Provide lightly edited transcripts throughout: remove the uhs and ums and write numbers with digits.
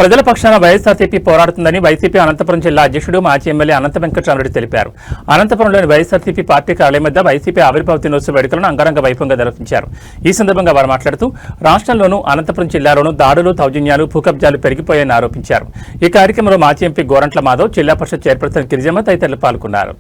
ప్రజల పక్షాన వైఎస్ఆర్సీపీ పోరాడుతుందని వైసీపీ అనంతపురం జిల్లా అధ్యక్షుడు మాజీ ఎమ్మెల్యే అనంత వెంకటరామరెడ్డి తెలిపారు. అనంతపురంలోని వైఎస్ఆర్సీపీ పార్టీ కార్యాలయం వద్ద వైసీపీ ఆవిర్భావ దినోత్సవ వేడుకలను అంగరంగ వైభవంగా నిర్వహించారు. ఈ సందర్భంగా వారు మాట్లాడుతూ రాష్ట్రంలోనూ అనంతపురం జిల్లాలోనూ దాడులు, దౌర్జన్యాలు, భూకబ్జాలు పెరిగిపోయాయని ఆరోపించారు. ఈ కార్యక్రమంలో మాజీ ఎంపీ గోరంట్ల మాధవ్, జిల్లా పరిషత్ చైర్పర్సన్ గిరిజమ్మ తదితరులు పాల్గొన్నారు.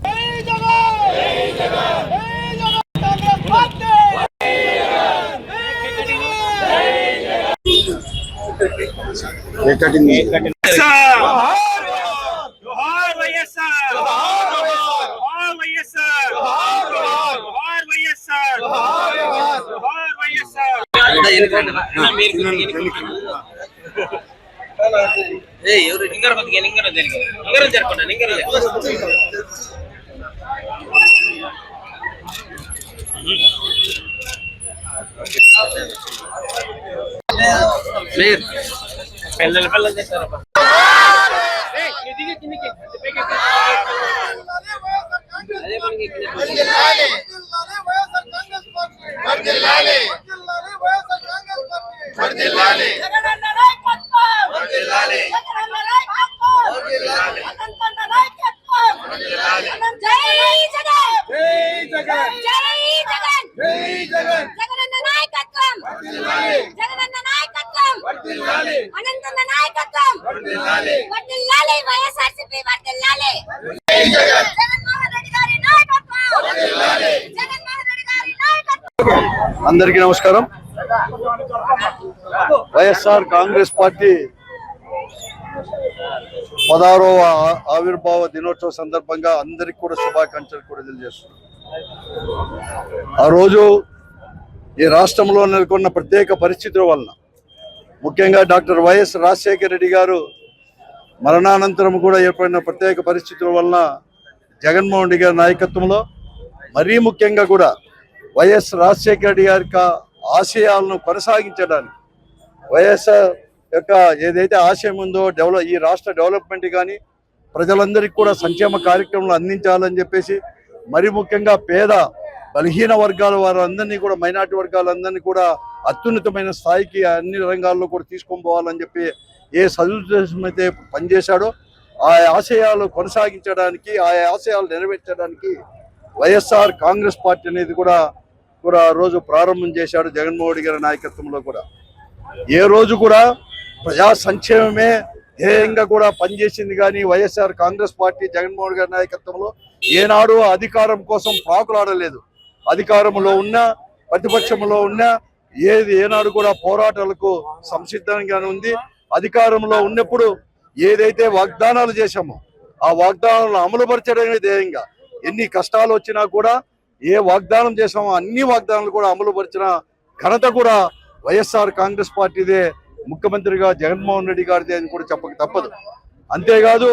అందరికీ నమస్కారం. వైఎస్ఆర్ కాంగ్రెస్ పార్టీ 16వ ఆవిర్భావ దినోత్సవ సందర్భంగా అందరికి కూడా శుభాకాంక్షలు కూడా తెలియజేస్తున్నాం. ఆ రోజు ఈ రాష్ట్రంలో నెలకొన్న ప్రత్యేక పరిస్థితుల వలన, ముఖ్యంగా డాక్టర్ వైఎస్ రాజశేఖర రెడ్డి గారు మరణానంతరం కూడా ఏర్పడిన ప్రత్యేక పరిస్థితుల వలన జగన్మోహన్ రెడ్డి గారి నాయకత్వంలో, మరీ ముఖ్యంగా కూడా వైఎస్ రాజశేఖర రెడ్డి గారి ఆశయాలను కొనసాగించడానికి, వైఎస్ఆర్ యొక్క ఏదైతే ఆశయం ఉందో ఈ రాష్ట్ర డెవలప్మెంట్ కానీ ప్రజలందరికీ కూడా సంక్షేమ కార్యక్రమాలు అందించాలని చెప్పేసి, మరి ముఖ్యంగా పేద బలహీన వర్గాల వారందరినీ కూడా, మైనార్టీ వర్గాలందరినీ కూడా అత్యున్నతమైన స్థాయికి అన్ని రంగాల్లో కూడా తీసుకొని పోవాలని చెప్పి ఏ సదుద్దేశం అయితే పనిచేశాడో ఆ ఆశయాలు కొనసాగించడానికి, ఆ ఆశయాలు నెరవేర్చడానికి వైఎస్ఆర్ కాంగ్రెస్ పార్టీ అనేది కూడా రోజు ప్రారంభం చేశాడు జగన్మోహన్ రెడ్డి గారి నాయకత్వంలో. కూడా ఏ రోజు కూడా ప్రజా సంక్షేమమే ధ్యేయంగా కూడా పనిచేసింది. కానీ వైఎస్ఆర్ కాంగ్రెస్ పార్టీ జగన్మోహన్ గారి నాయకత్వంలో ఏనాడు అధికారం కోసం పాకులాడలేదు. అధికారంలో ఉన్నా, ప్రతిపక్షంలో ఉన్నా ఏనాడు కూడా పోరాటాలకు సంసిద్ధంగానే ఉంది. అధికారంలో ఉన్నప్పుడు ఏదైతే వాగ్దానాలు చేశామో ఆ వాగ్దానాలను అమలుపరచడమే ధ్యేయంగా, ఎన్ని కష్టాలు వచ్చినా కూడా ఏ వాగ్దానం చేశామో అన్ని వాగ్దానాలు కూడా అమలుపరిచిన ఘనత కూడా వైఎస్ఆర్ కాంగ్రెస్ పార్టీదే, ముఖ్యమంత్రిగా జగన్మోహన్ రెడ్డి గారిదే అని కూడా చెప్పక తప్పదు. అంతేకాదు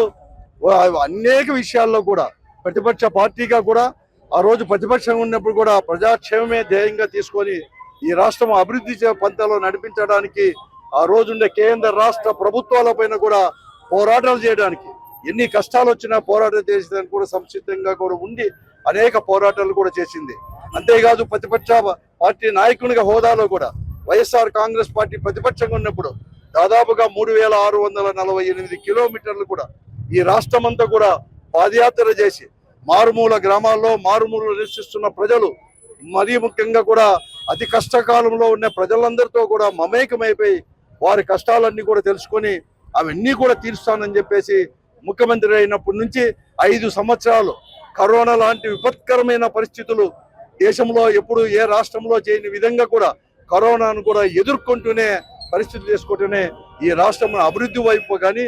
అనేక విషయాల్లో కూడా ప్రతిపక్ష పార్టీగా కూడా ఆ రోజు ప్రతిపక్షంగా ఉన్నప్పుడు కూడా ప్రజాక్షేమమే ధ్యేయంగా తీసుకొని ఈ రాష్ట్రం అభివృద్ధి పంతాలో నడిపించడానికి ఆ రోజుండే కేంద్ర రాష్ట్ర ప్రభుత్వాల పైన కూడా పోరాటాలు చేయడానికి, ఎన్ని కష్టాలు వచ్చినా పోరాటం చేసేదానికి కూడా సంసిద్ధంగా కూడా ఉండి అనేక పోరాటాలు కూడా చేసింది. అంతేకాదు ప్రతిపక్ష పార్టీ నాయకునిగా హోదాలో కూడా వైఎస్ఆర్ కాంగ్రెస్ పార్టీ ప్రతిపక్షంగా ఉన్నప్పుడు దాదాపుగా 3648 కిలోమీటర్లు కూడా ఈ రాష్ట్రం అంతా కూడా పాదయాత్ర చేసి మారుమూల గ్రామాల్లో మారుమూల నివసిస్తున్న ప్రజలు, మరీ ముఖ్యంగా కూడా అతి కష్టకాలంలో ఉన్న ప్రజలందరితో కూడా మమేకమైపోయి వారి కష్టాలన్నీ కూడా తెలుసుకొని అవన్నీ కూడా తీరుస్తానని చెప్పేసి ముఖ్యమంత్రి అయినప్పటి నుంచి 5 సంవత్సరాలు కరోనా లాంటి విపత్కరమైన పరిస్థితులు దేశంలో ఎప్పుడు ఏ రాష్ట్రంలో చేయని విధంగా కూడా కరోనాను కూడా ఎదుర్కొంటూనే పరిస్థితులు చేసుకుంటూనే ఈ రాష్ట్రం అభివృద్ధి వైపు కానీ,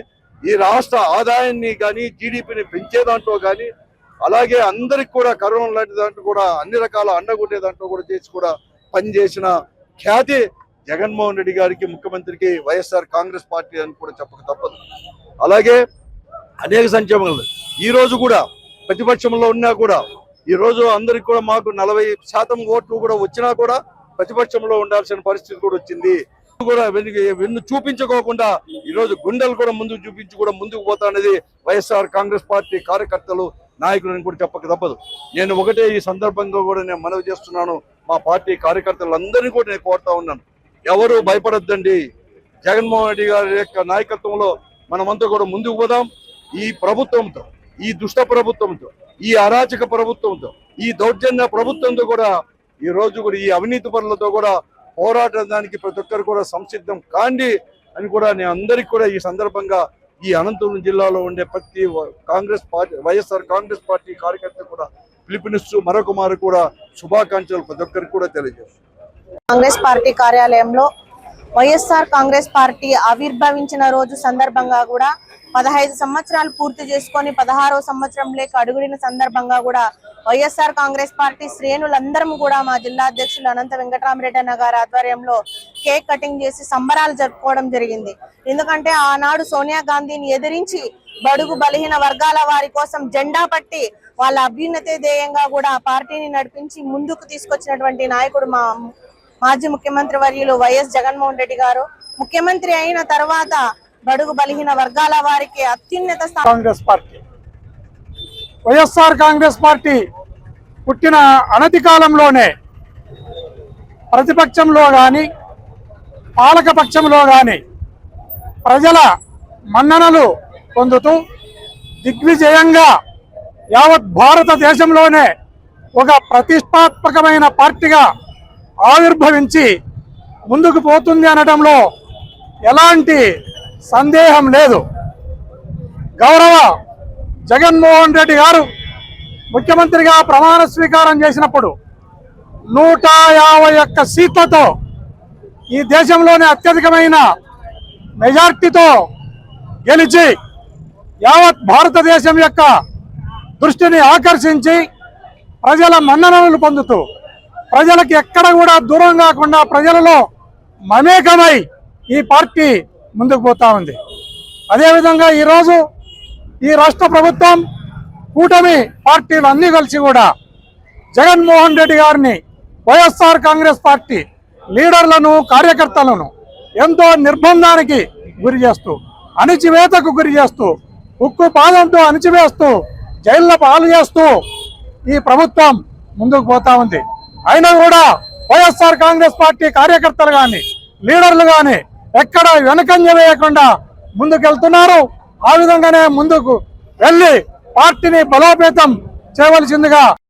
ఈ రాష్ట్ర ఆదాయాన్ని కానీ, జీడిపిని పెంచే దాంట్లో కానీ, అలాగే అందరికి కూడా కరోనా లాంటి దాంట్లో కూడా అన్ని రకాల అండగుండే దాంట్లో కూడా చేసి కూడా పనిచేసిన ఖ్యాతి జగన్మోహన్ రెడ్డి గారికి, ముఖ్యమంత్రికి వైఎస్ఆర్ కాంగ్రెస్ పార్టీ అని కూడా చెప్పక తప్పదు. అలాగే అనేక సంక్షేమాలు ఈ రోజు కూడా ప్రతిపక్షంలో ఉన్నా కూడా ఈ రోజు అందరికి కూడా మాకు 40% ఓట్లు కూడా వచ్చినా కూడా ప్రతిపక్షంలో ఉండాల్సిన పరిస్థితి కూడా వచ్చింది. కూడా వెన్ను చూపించుకోకుండా ఈ రోజు గుండెలు కూడా ముందుకు చూపించి కూడా ముందుకు పోతా అనేది వైఎస్ఆర్ కాంగ్రెస్ పార్టీ కార్యకర్తలు, నాయకులను కూడా చెప్పక తప్పదు. నేను ఒకటే ఈ సందర్భంగా కూడా నేను మనవి చేస్తున్నాను, మా పార్టీ కార్యకర్తలందరినీ కూడా నేను కోరుతా ఉన్నాను, ఎవరు భయపడొద్దండి. జగన్మోహన్ రెడ్డి గారి యొక్క నాయకత్వంలో మనమంతా కూడా ముందుకు పోదాం. ఈ ప్రభుత్వంతో, ఈ దుష్ట ప్రభుత్వంతో, ఈ అరాచక ప్రభుత్వంతో, ఈ దౌర్జన్య ప్రభుత్వంతో కూడా ఈ రోజు కూడా ఈ అవినీతి పనులతో కూడా పోరాడడానికి ప్రతి ఒక్కరు కూడా సంసిద్ధం కాండి అని కూడా నేను అందరికీ కూడా ఈ సందర్భంగా ఈ అనంతపురం జిల్లాలో ఉండే ప్రతి కాంగ్రెస్ పార్టీ, వైఎస్ఆర్ కాంగ్రెస్ పార్టీ కార్యకర్త కూడా పిలుపునిస్తూ మరొక మారు కూడా శుభాకాంక్షలు ప్రతి ఒక్కరికి కూడా తెలియజేస్తున్నారు. కాంగ్రెస్ పార్టీ కార్యాలయంలో వైఎస్ఆర్ కాంగ్రెస్ పార్టీ ఆవిర్భవించిన రోజు సందర్భంగా కూడా 15 సంవత్సరాలు పూర్తి చేసుకొని 16వ సంవత్సరంలోకి అడుగుడిన సందర్భంగా కూడా వైఎస్ఆర్ కాంగ్రెస్ పార్టీ శ్రేణులందరం కూడా మా జిల్లా అధ్యక్షులు అనంత వెంకటరామరెడ్డి అన్న గారి ఆధ్వర్యంలో కేక్ కటింగ్ చేసి సంబరాలు జరుపుకోవడం జరిగింది. ఎందుకంటే ఆనాడు సోనియా గాంధీని ఎదిరించి బడుగు బలహీన వర్గాల వారి కోసం జెండా పట్టి వాళ్ళ అభ్యున్నతి ధ్యేయంగా కూడా పార్టీని నడిపించి ముందుకు తీసుకొచ్చినటువంటి నాయకుడు మా మాజీ ముఖ్యమంత్రి వర్యులు వైఎస్ జగన్మోహన్ రెడ్డి గారు. ముఖ్యమంత్రి అయిన తర్వాత బడుగు బలహీన వర్గాల వారికి అత్యున్నత కాంగ్రెస్ పార్టీ, వైఎస్ఆర్ కాంగ్రెస్ పార్టీ పుట్టిన అనతి కాలంలోనే ప్రతిపక్షంలో కానీ పాలక పక్షంలో కానీ ప్రజల మన్ననలు పొందుతూ దిగ్విజయంగా యావత్ భారతదేశంలోనే ఒక ప్రతిష్టాత్మకమైన పార్టీగా ఆవిర్భవించి ముందుకు పోతుంది అనడంలో ఎలాంటి సందేహం లేదు. గౌరవ జగన్మోహన్ రెడ్డి గారు ముఖ్యమంత్రిగా ప్రమాణ స్వీకారం చేసినప్పుడు 151 సీట్లతో ఈ దేశంలోనే అత్యధికమైన మెజార్టీతో గెలిచి యావత్ భారతదేశం యొక్క దృష్టిని ఆకర్షించి ప్రజల మన్ననలు పొందుతూ ప్రజలకు ఎక్కడ కూడా దూరం కాకుండా ప్రజలలో మమేకమై ఈ పార్టీ ముందుకు పోతా ఉంది. అదేవిధంగా ఈరోజు ఈ రాష్ట్ర ప్రభుత్వం, కూటమి పార్టీలు అన్నీ కలిసి కూడా జగన్మోహన్ రెడ్డి గారిని, వైఎస్ఆర్ కాంగ్రెస్ పార్టీ లీడర్లను, కార్యకర్తలను ఎంతో నిర్బంధానికి గురి చేస్తూ, అణిచివేతకు గురి చేస్తూ, ఉక్కు పాదంతో అణిచివేస్తూ, జైల్లో పాలు చేస్తూ ఈ ప్రభుత్వం ముందుకు పోతా ఉంది. అయినా కూడా వైఎస్ఆర్ కాంగ్రెస్ పార్టీ కార్యకర్తలు కానీ, లీడర్లు కానీ ఎక్కడ వెనకంజ వేయకుండా ముందుకెళ్తున్నారు. ఆ విధంగానే ముందుకు వెళ్ళి పార్టీని బలోపేతం చేయవలసిందిగా